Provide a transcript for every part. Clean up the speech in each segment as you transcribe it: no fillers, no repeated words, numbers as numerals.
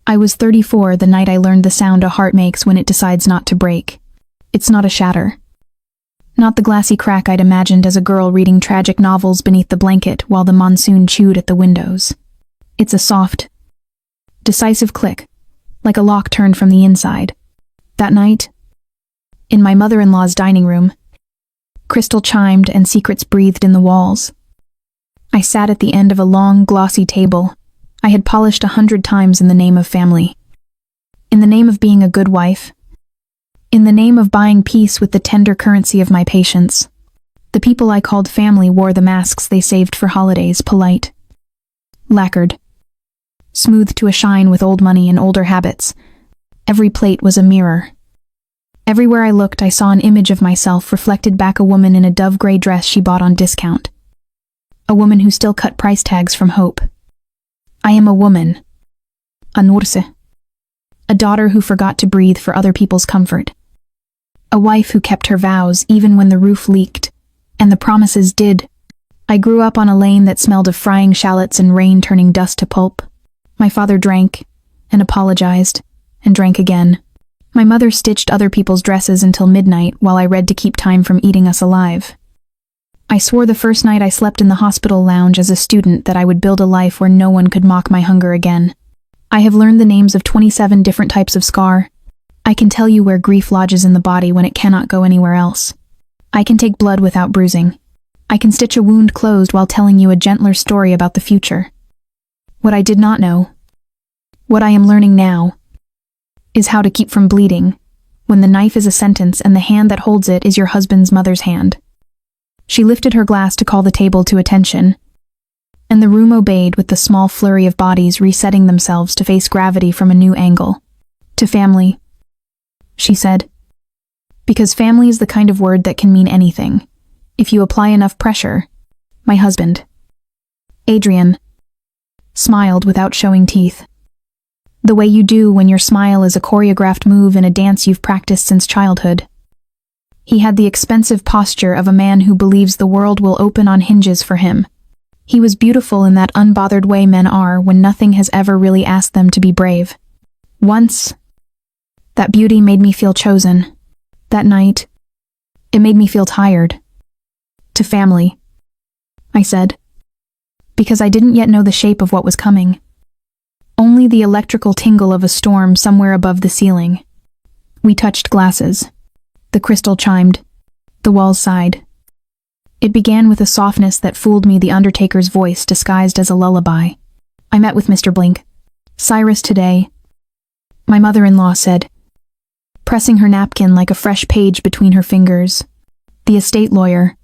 I was 34 the night I learned the sound a heart makes when it decides not to break. It's not a shatter. Not the glassy crack I'd imagined as a girl reading tragic novels beneath the blanket while the monsoon chewed at the windows. It's a soft, decisive click, like a lock turned from the inside. That night, in my mother-in-law's dining room, crystal chimed and secrets breathed in the walls. I sat at the end of a long, glossy table I had polished 100 times in the name of family. In the name of being a good wife. In the name of buying peace with the tender currency of my patience. The people I called family wore the masks they saved for holidays, polite, lacquered, smoothed to a shine with old money and older habits. Every plate was a mirror. Everywhere I looked, I saw an image of myself reflected back a woman in a dove-gray dress she bought on discount. A woman who still cut price tags from hope. I am a woman. A nurse. A daughter who forgot to breathe for other people's comfort. A wife who kept her vows even when the roof leaked, and the promises did. I grew up on a lane that smelled of frying shallots and rain turning dust to pulp. My father drank, and apologized, and drank again. My mother stitched other people's dresses until midnight while I read to keep time from eating us alive. I swore the first night I slept in the hospital lounge as a student that I would build a life where no one could mock my hunger again. I have learned the names of 27 different types of scar. I can tell you where grief lodges in the body when it cannot go anywhere else. I can take blood without bruising. I can stitch a wound closed while telling you a gentler story about the future. What I did not know, what I am learning now, is how to keep from bleeding, when the knife is a sentence and the hand that holds it is your husband's mother's hand. She lifted her glass to call the table to attention, and the room obeyed with the small flurry of bodies resetting themselves to face gravity from a new angle. To family, she said. Because family is the kind of word that can mean anything, if you apply enough pressure. My husband, Adrian, smiled without showing teeth. The way you do when your smile is a choreographed move in a dance you've practiced since childhood. He had the expensive posture of a man who believes the world will open on hinges for him. He was beautiful in that unbothered way men are when nothing has ever really asked them to be brave. Once, that beauty made me feel chosen. That night, it made me feel tired. To family, I said. Because I didn't yet know the shape of what was coming. Only the electrical tingle of a storm somewhere above the ceiling. We touched glasses. The crystal chimed. The walls sighed. It began with a softness that fooled me, the undertaker's voice disguised as a lullaby. I met with Mr. Blink. Cyrus today, my mother-in-law said, pressing her napkin like a fresh page between her fingers. The estate lawyer.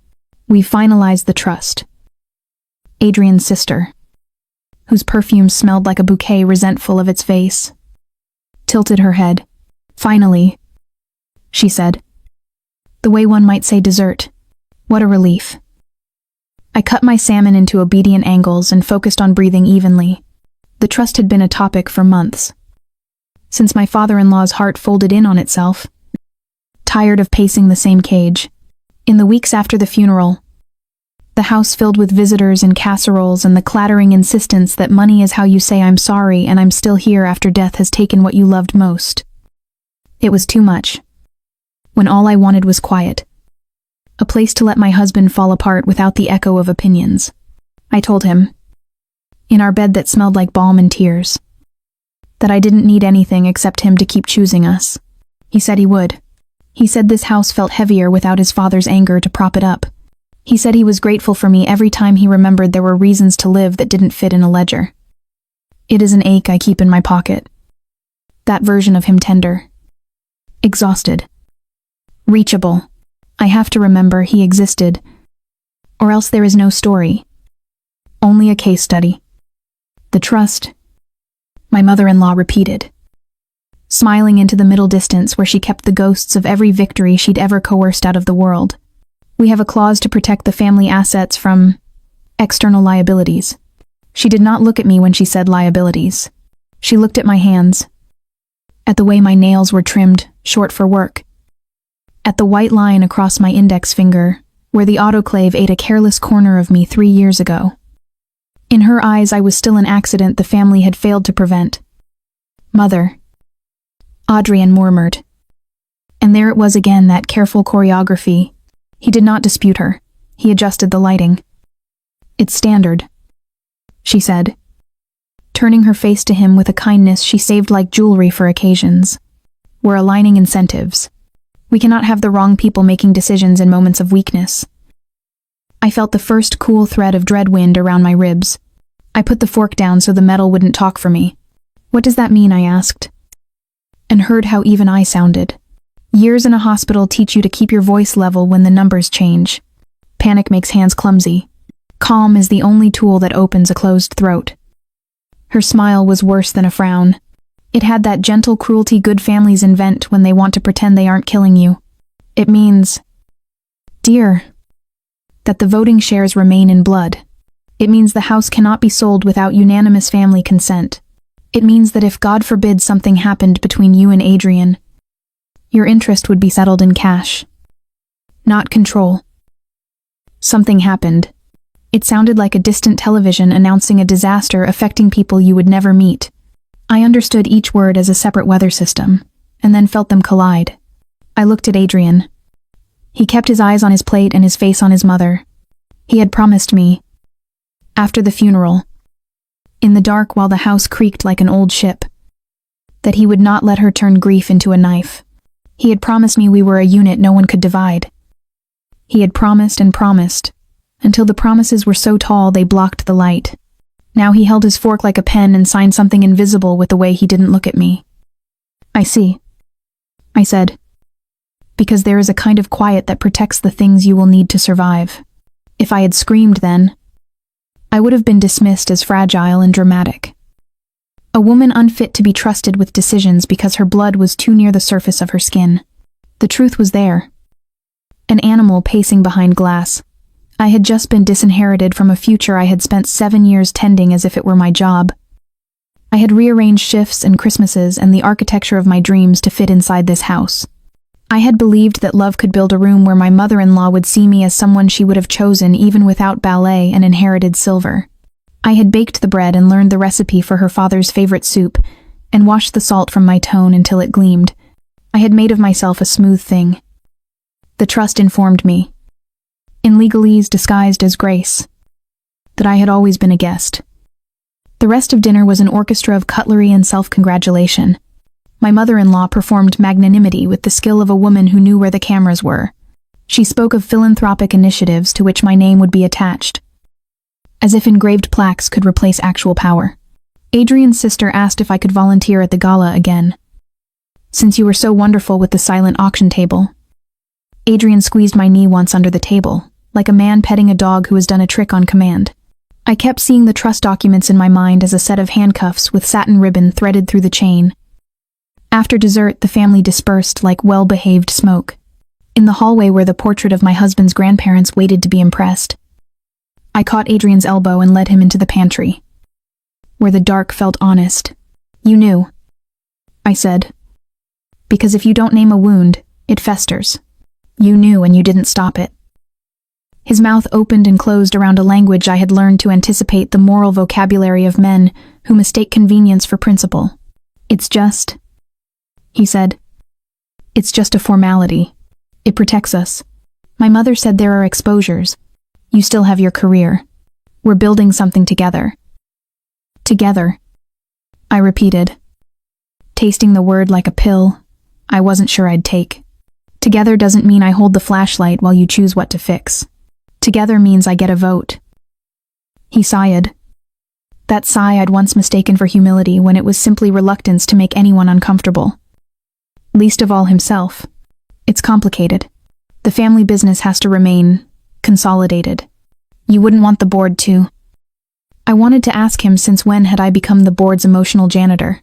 We've finalized the trust. Adrian's sister, whose perfume smelled like a bouquet resentful of its vase, tilted her head. Finally, she said. The way one might say dessert. What a relief. I cut my salmon into obedient angles and focused on breathing evenly. The trust had been a topic for months. Since my father-in-law's heart folded in on itself, tired of pacing the same cage. In the weeks after the funeral, the house filled with visitors and casseroles and the clattering insistence that money is how you say I'm sorry and I'm still here after death has taken what you loved most. It was too much. When all I wanted was quiet. A place to let my husband fall apart without the echo of opinions. I told him, in our bed that smelled like balm and tears, that I didn't need anything except him to keep choosing us. He said he would. He said this house felt heavier without his father's anger to prop it up. He said he was grateful for me every time he remembered there were reasons to live that didn't fit in a ledger. It is an ache I keep in my pocket. That version of him tender. Exhausted. Reachable. I have to remember he existed, or else there is no story. Only a case study. The trust, my mother-in-law repeated, smiling into the middle distance where she kept the ghosts of every victory she'd ever coerced out of the world. We have a clause to protect the family assets from external liabilities. She did not look at me when she said liabilities. She looked at my hands, at the way my nails were trimmed, short for work, at the white line across my index finger, where the autoclave ate a careless corner of me 3 years ago. In her eyes, I was still an accident the family had failed to prevent. "Mother," Adrian murmured. And there it was again, that careful choreography. He did not dispute her. He adjusted the lighting. "It's standard," she said, turning her face to him with a kindness she saved like jewelry for occasions. "We're aligning incentives. We cannot have the wrong people making decisions in moments of weakness." I felt the first cool thread of dread wind around my ribs. I put the fork down so the metal wouldn't talk for me. "What does that mean?" I asked, and heard how even I sounded. Years in a hospital teach you to keep your voice level when the numbers change. Panic makes hands clumsy. Calm is the only tool that opens a closed throat. Her smile was worse than a frown. It had that gentle cruelty good families invent when they want to pretend they aren't killing you. "It means, dear, that the voting shares remain in blood. It means the house cannot be sold without unanimous family consent. It means that if God forbid something happened between you and Adrian, your interest would be settled in cash, not control." Something happened. It sounded like a distant television announcing a disaster affecting people you would never meet. I understood each word as a separate weather system, and then felt them collide. I looked at Adrian. He kept his eyes on his plate and his face on his mother. He had promised me, after the funeral, in the dark while the house creaked like an old ship, that he would not let her turn grief into a knife. He had promised me we were a unit no one could divide. He had promised and promised, until the promises were so tall they blocked the light. Now he held his fork like a pen and signed something invisible with the way he didn't look at me. "I see," I said, "because there is a kind of quiet that protects the things you will need to survive." If I had screamed then, I would have been dismissed as fragile and dramatic. A woman unfit to be trusted with decisions because her blood was too near the surface of her skin. The truth was there. An animal pacing behind glass. I had just been disinherited from a future I had spent 7 years tending as if it were my job. I had rearranged shifts and Christmases and the architecture of my dreams to fit inside this house. I had believed that love could build a room where my mother-in-law would see me as someone she would have chosen even without ballet and inherited silver. I had baked the bread and learned the recipe for her father's favorite soup and washed the salt from my tone until it gleamed. I had made of myself a smooth thing. The trust informed me, in legalese disguised as grace, that I had always been a guest. The rest of dinner was an orchestra of cutlery and self-congratulation. My mother-in-law performed magnanimity with the skill of a woman who knew where the cameras were. She spoke of philanthropic initiatives to which my name would be attached, as if engraved plaques could replace actual power. Adrian's sister asked if I could volunteer at the gala again, since you were so wonderful with the silent auction table. Adrian squeezed my knee once under the table, like a man petting a dog who has done a trick on command. I kept seeing the trust documents in my mind as a set of handcuffs with satin ribbon threaded through the chain. After dessert, the family dispersed like well-behaved smoke. In the hallway where the portrait of my husband's grandparents waited to be impressed, I caught Adrian's elbow and led him into the pantry, where the dark felt honest. "You knew," I said, "because if you don't name a wound, it festers. You knew and you didn't stop it." His mouth opened and closed around a language I had learned to anticipate the moral vocabulary of men who mistake convenience for principle. "It's just," he said, "it's just a formality. It protects us. My mother said there are exposures. You still have your career. We're building something together." "Together," I repeated, tasting the word like a pill I wasn't sure I'd take. Together doesn't mean I hold the flashlight while you choose what to fix. Together means I get a vote. He sighed. That sigh I'd once mistaken for humility when it was simply reluctance to make anyone uncomfortable. Least of all himself. It's complicated. The family business has to remain consolidated. You wouldn't want the board to. I wanted to ask him since when had I become the board's emotional janitor.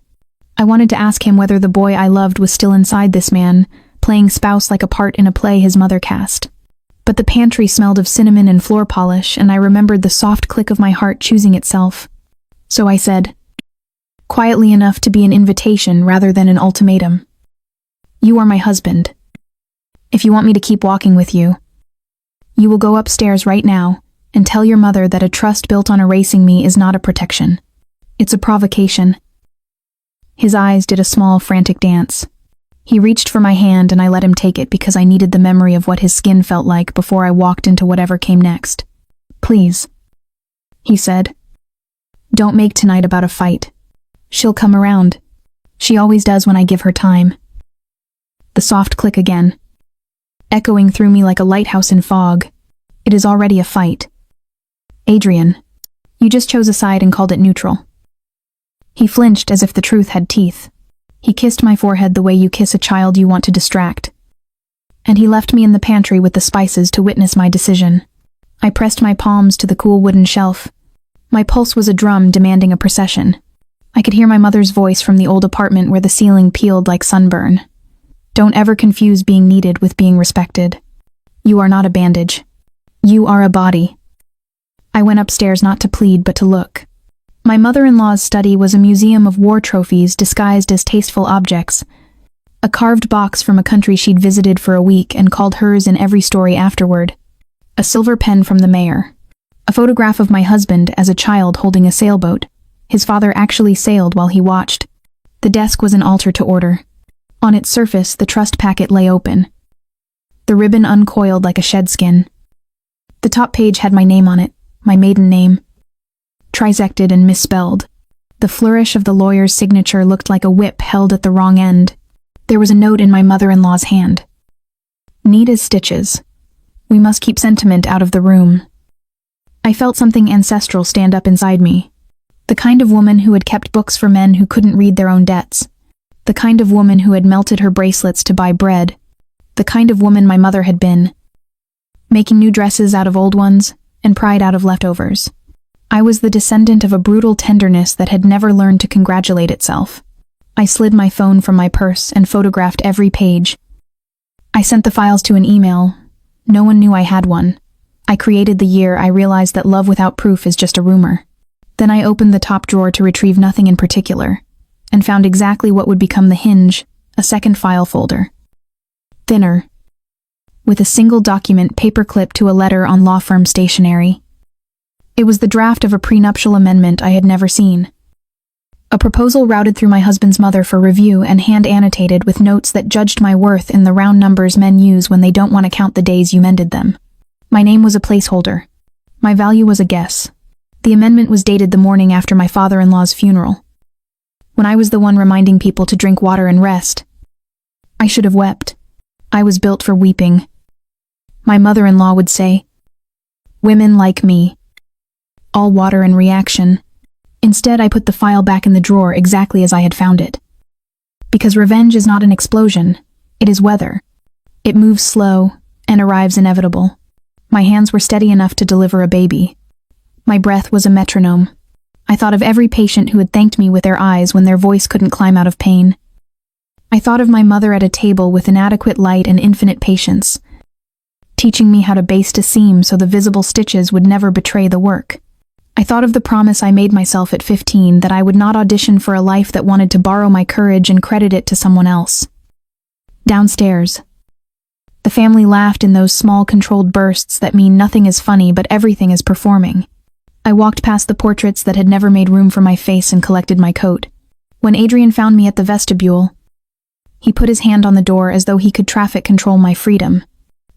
I wanted to ask him whether the boy I loved was still inside this man, playing spouse like a part in a play his mother cast. But the pantry smelled of cinnamon and floor polish, and I remembered the soft click of my heart choosing itself. So I said, quietly enough to be an invitation rather than an ultimatum, "You are my husband. If you want me to keep walking with you, you will go upstairs right now and tell your mother that a trust built on erasing me is not a protection. It's a provocation." His eyes did a small, frantic dance. He reached for my hand and I let him take it because I needed the memory of what his skin felt like before I walked into whatever came next. "Please," he said. "Don't make tonight about a fight. She'll come around. She always does when I give her time." The soft click again, echoing through me like a lighthouse in fog. "It is already a fight. Adrian, you just chose a side and called it neutral." He flinched as if the truth had teeth. He kissed my forehead the way you kiss a child you want to distract. And he left me in the pantry with the spices to witness my decision. I pressed my palms to the cool wooden shelf. My pulse was a drum demanding a procession. I could hear my mother's voice from the old apartment where the ceiling peeled like sunburn. "Don't ever confuse being needed with being respected. You are not a bandage. You are a body." I went upstairs not to plead but to look. My mother-in-law's study was a museum of war trophies disguised as tasteful objects. A carved box from a country she'd visited for a week and called hers in every story afterward. A silver pen from the mayor. A photograph of my husband as a child holding a sailboat. His father actually sailed while he watched. The desk was an altar to order. On its surface, the trust packet lay open. The ribbon uncoiled like a shedskin. The top page had my name on it, my maiden name. Trisected and misspelled. The flourish of the lawyer's signature looked like a whip held at the wrong end. There was a note in my mother-in-law's hand. "Neat as stitches. We must keep sentiment out of the room." I felt something ancestral stand up inside me. The kind of woman who had kept books for men who couldn't read their own debts. The kind of woman who had melted her bracelets to buy bread. The kind of woman my mother had been. Making new dresses out of old ones, and pride out of leftovers. I was the descendant of a brutal tenderness that had never learned to congratulate itself. I slid my phone from my purse and photographed every page. I sent the files to an email. No one knew I had one. I created the year I realized that love without proof is just a rumor. Then I opened the top drawer to retrieve nothing in particular, and found exactly what would become the hinge, a second file folder. Thinner, with a single document paperclipped to a letter on law firm stationery. It was the draft of a prenuptial amendment I had never seen. A proposal routed through my husband's mother for review and hand-annotated with notes that judged my worth in the round numbers men use when they don't want to count the days you mended them. My name was a placeholder. My value was a guess. The amendment was dated the morning after my father-in-law's funeral. When I was the one reminding people to drink water and rest. I should have wept. I was built for weeping. My mother-in-law would say, "Women like me. All water and reaction." Instead, I put the file back in the drawer exactly as I had found it. Because revenge is not an explosion, it is weather. It moves slow and arrives inevitable. My hands were steady enough to deliver a baby. My breath was a metronome. I thought of every patient who had thanked me with their eyes when their voice couldn't climb out of pain. I thought of my mother at a table with inadequate light and infinite patience, teaching me how to baste a seam so the visible stitches would never betray the work. I thought of the promise I made myself at 15 that I would not audition for a life that wanted to borrow my courage and credit it to someone else. Downstairs. The family laughed in those small controlled bursts that mean nothing is funny but everything is performing. I walked past the portraits that had never made room for my face and collected my coat. When Adrian found me at the vestibule, he put his hand on the door as though he could traffic control my freedom.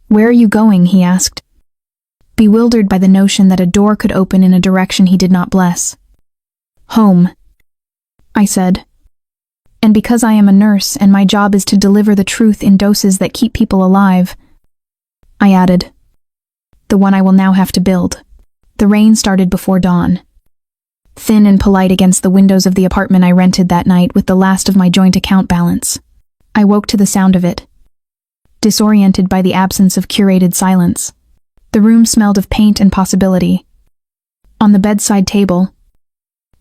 "Where are you going?" he asked, bewildered by the notion that a door could open in a direction he did not bless. "Home," I said. "And because I am a nurse and my job is to deliver the truth in doses that keep people alive," I added, "the one I will now have to build." The rain started before dawn. Thin and polite against the windows of the apartment I rented that night with the last of my joint account balance. I woke to the sound of it, disoriented by the absence of curated silence. The room smelled of paint and possibility. On the bedside table,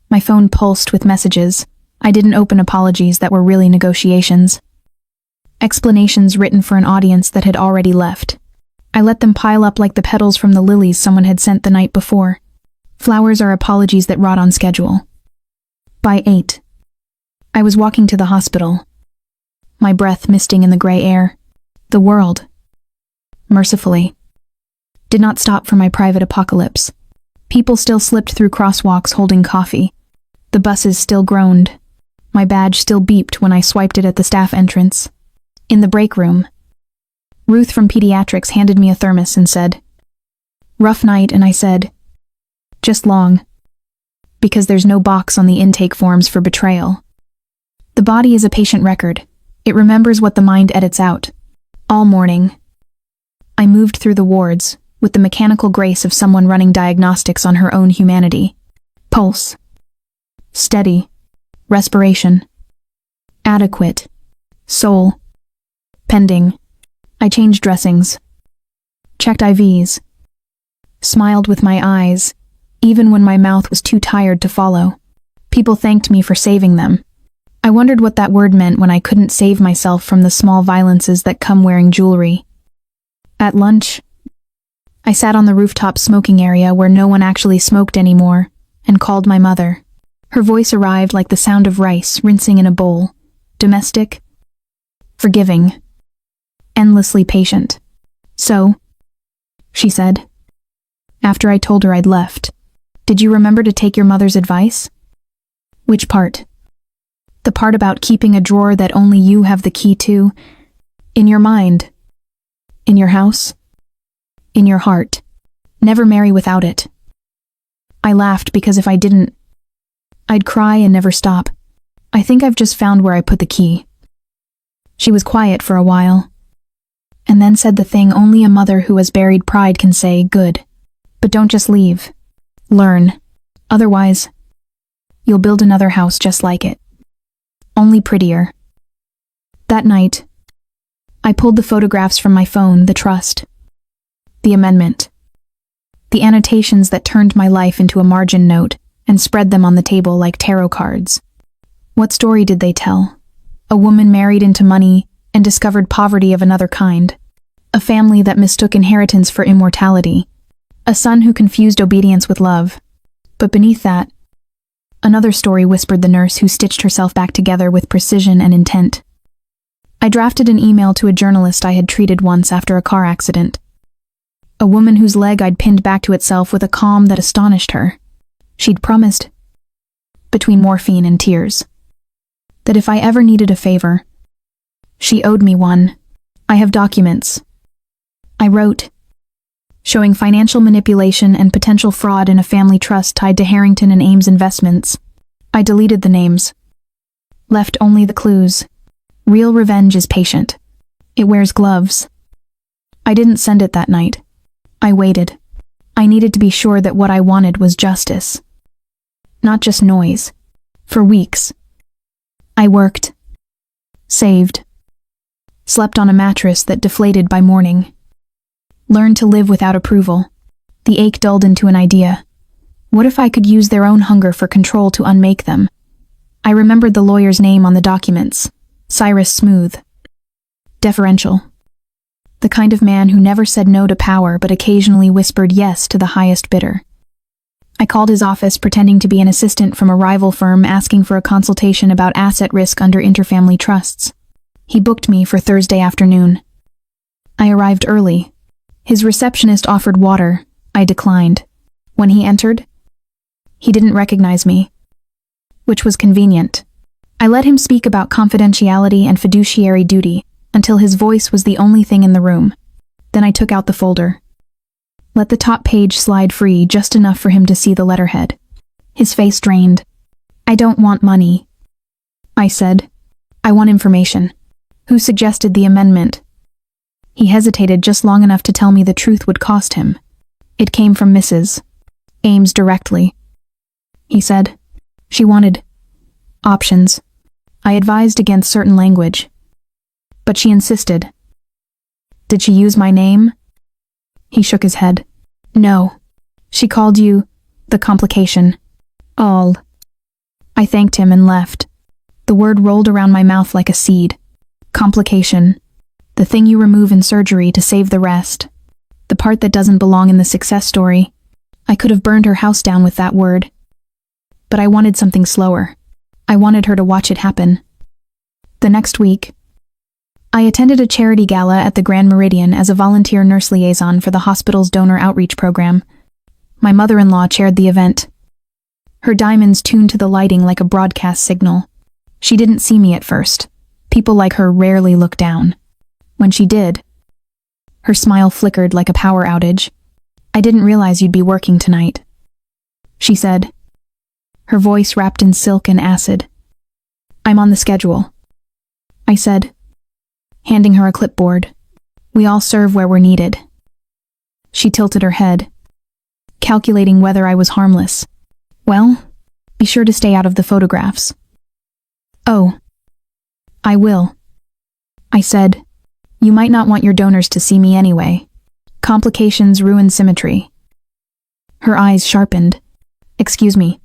my phone pulsed with messages. I didn't open apologies that were really negotiations. Explanations written for an audience that had already left. I let them pile up like the petals from the lilies someone had sent the night before. Flowers are apologies that rot on schedule. By 8, I was walking to the hospital, my breath misting in the gray air. The world, mercifully, did not stop for my private apocalypse. People still slipped through crosswalks holding coffee. The buses still groaned. My badge still beeped when I swiped it at the staff entrance. In the break room, Ruth from pediatrics handed me a thermos and said, "Rough night," and I said, "Just long." Because there's no box on the intake forms for betrayal. The body is a patient record. It remembers what the mind edits out. All morning, I moved through the wards with the mechanical grace of someone running diagnostics on her own humanity. Pulse. Steady. Respiration. Adequate. Soul. Pending. I changed dressings. Checked IVs. Smiled with my eyes, even when my mouth was too tired to follow. People thanked me for saving them. I wondered what that word meant when I couldn't save myself from the small violences that come wearing jewelry. At lunch, I sat on the rooftop smoking area where no one actually smoked anymore and called my mother. Her voice arrived like the sound of rice rinsing in a bowl. Domestic, forgiving, endlessly patient. "So," she said, after I told her I'd left, "did you remember to take your mother's advice?" "Which part?" "The part about keeping a drawer that only you have the key to, in your mind, in your house, in your heart. Never marry without it." I laughed because if I didn't, I'd cry and never stop. "I think I've just found where I put the key." She was quiet for a while, and then said the thing only a mother who has buried pride can say, "Good. But don't just leave. Learn. Otherwise, you'll build another house just like it. Only prettier." That night, I pulled the photographs from my phone, the trust, the amendment, the annotations that turned my life into a margin note and spread them on the table like tarot cards. What story did they tell? A woman married into money and discovered poverty of another kind. A family that mistook inheritance for immortality. A son who confused obedience with love. But beneath that, another story, whispered the nurse who stitched herself back together with precision and intent. I drafted an email to a journalist I had treated once after a car accident. A woman whose leg I'd pinned back to itself with a calm that astonished her. She'd promised, between morphine and tears, that if I ever needed a favor, she owed me one. I have documents. I wrote, showing financial manipulation and potential fraud in a family trust tied to Harrington and Ames investments. I deleted the names. Left only the clues. Real revenge is patient. It wears gloves. I didn't send it that night. I waited. I needed to be sure that what I wanted was justice. Not just noise. For weeks, I worked, saved, slept on a mattress that deflated by morning, learned to live without approval. The ache dulled into an idea. What if I could use their own hunger for control to unmake them? I remembered the lawyer's name on the documents, Cyrus Smooth. Deferential. The kind of man who never said no to power but occasionally whispered yes to the highest bidder. I called his office pretending to be an assistant from a rival firm asking for a consultation about asset risk under interfamily trusts. He booked me for Thursday afternoon. I arrived early. His receptionist offered water. I declined. When he entered, he didn't recognize me, which was convenient. I let him speak about confidentiality and fiduciary duty until his voice was the only thing in the room. Then I took out the folder. Let the top page slide free just enough for him to see the letterhead. His face drained. "I don't want money," I said. "I want information. Who suggested the amendment?" He hesitated just long enough to tell me the truth would cost him. "It came from Mrs. Ames directly," he said. "She wanted options." I advised against certain language, but she insisted. "Did she use my name?" He shook his head. "No. She called you the complication. All." I thanked him and left. The word rolled around my mouth like a seed. Complication. The thing you remove in surgery to save the rest. The part that doesn't belong in the success story. I could have burned her house down with that word. But I wanted something slower. I wanted her to watch it happen. The next week, I attended a charity gala at the Grand Meridian as a volunteer nurse liaison for the hospital's donor outreach program. My mother-in-law chaired the event. Her diamonds tuned to the lighting like a broadcast signal. She didn't see me at first. People like her rarely look down. When she did, her smile flickered like a power outage. "I didn't realize you'd be working tonight," she said, her voice wrapped in silk and acid. "I'm on the schedule," I said, handing her a clipboard. "We all serve where we're needed." She tilted her head, calculating whether I was harmless. "Well, be sure to stay out of the photographs." "Oh, I will," I said. "You might not want your donors to see me anyway. Complications ruin symmetry." Her eyes sharpened. "Excuse me."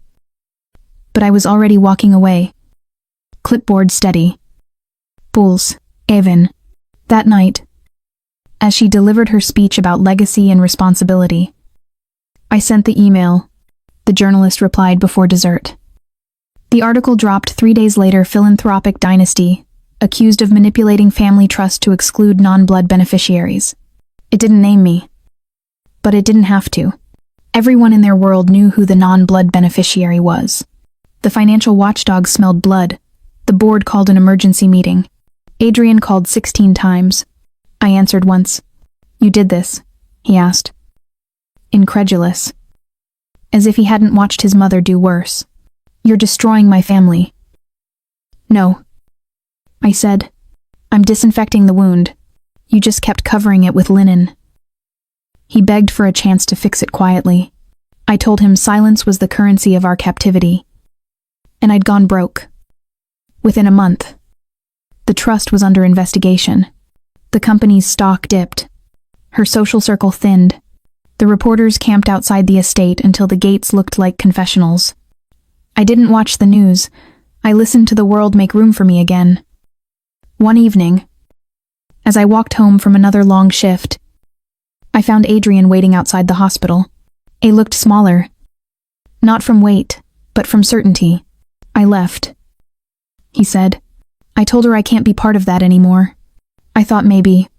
But I was already walking away. Clipboard steady. Pulse, even. That night, as she delivered her speech about legacy and responsibility, I sent the email. The journalist replied before dessert. The article dropped 3 days later. Philanthropic dynasty, accused of manipulating family trust to exclude non-blood beneficiaries. It didn't name me. But it didn't have to. Everyone in their world knew who the non-blood beneficiary was. The financial watchdog smelled blood. The board called an emergency meeting. Adrian called 16 times. I answered once. "You did this?" he asked. Incredulous. As if he hadn't watched his mother do worse. "You're destroying my family." "No," I said. "I'm disinfecting the wound. You just kept covering it with linen." He begged for a chance to fix it quietly. I told him silence was the currency of our captivity. And I'd gone broke. Within a month, the trust was under investigation. The company's stock dipped. Her social circle thinned. The reporters camped outside the estate until the gates looked like confessionals. I didn't watch the news. I listened to the world make room for me again. One evening, as I walked home from another long shift, I found Adrian waiting outside the hospital. He looked smaller. Not from weight, but from certainty. "I left," he said. "I told her I can't be part of that anymore. I thought maybe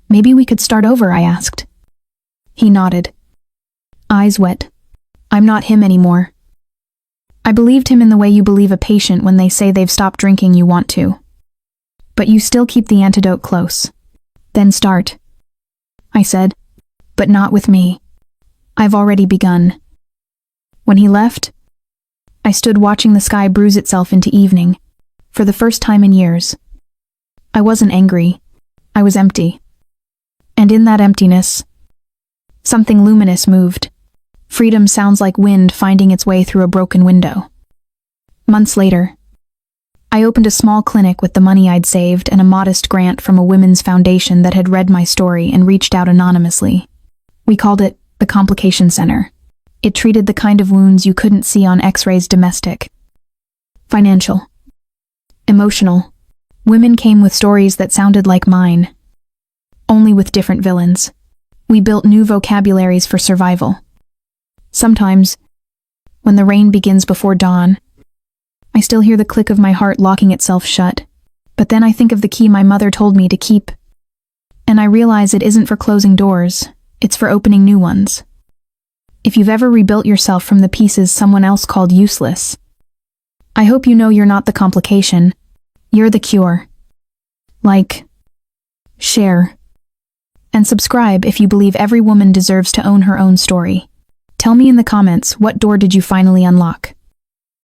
we could start over," I asked. He nodded, eyes wet. "I'm not him anymore." I believed him in the way you believe a patient when they say they've stopped drinking you want to. But you still keep the antidote close. "Then start," I said. "But not with me. I've already begun." When he left, I stood watching the sky bruise itself into evening, for the first time in years. I wasn't angry. I was empty. And in that emptiness, something luminous moved. Freedom sounds like wind finding its way through a broken window. Months later, I opened a small clinic with the money I'd saved and a modest grant from a women's foundation that had read my story and reached out anonymously. We called it the Complication Center. It treated the kind of wounds you couldn't see on X-rays. Domestic, financial, emotional. Women came with stories that sounded like mine, only with different villains. We built new vocabularies for survival. Sometimes, when the rain begins before dawn, I still hear the click of my heart locking itself shut. But then I think of the key my mother told me to keep, and I realize it isn't for closing doors, it's for opening new ones. If you've ever rebuilt yourself from the pieces someone else called useless, I hope you know you're not the complication, you're the cure. Like, share, and subscribe if you believe every woman deserves to own her own story. Tell me in the comments, what door did you finally unlock?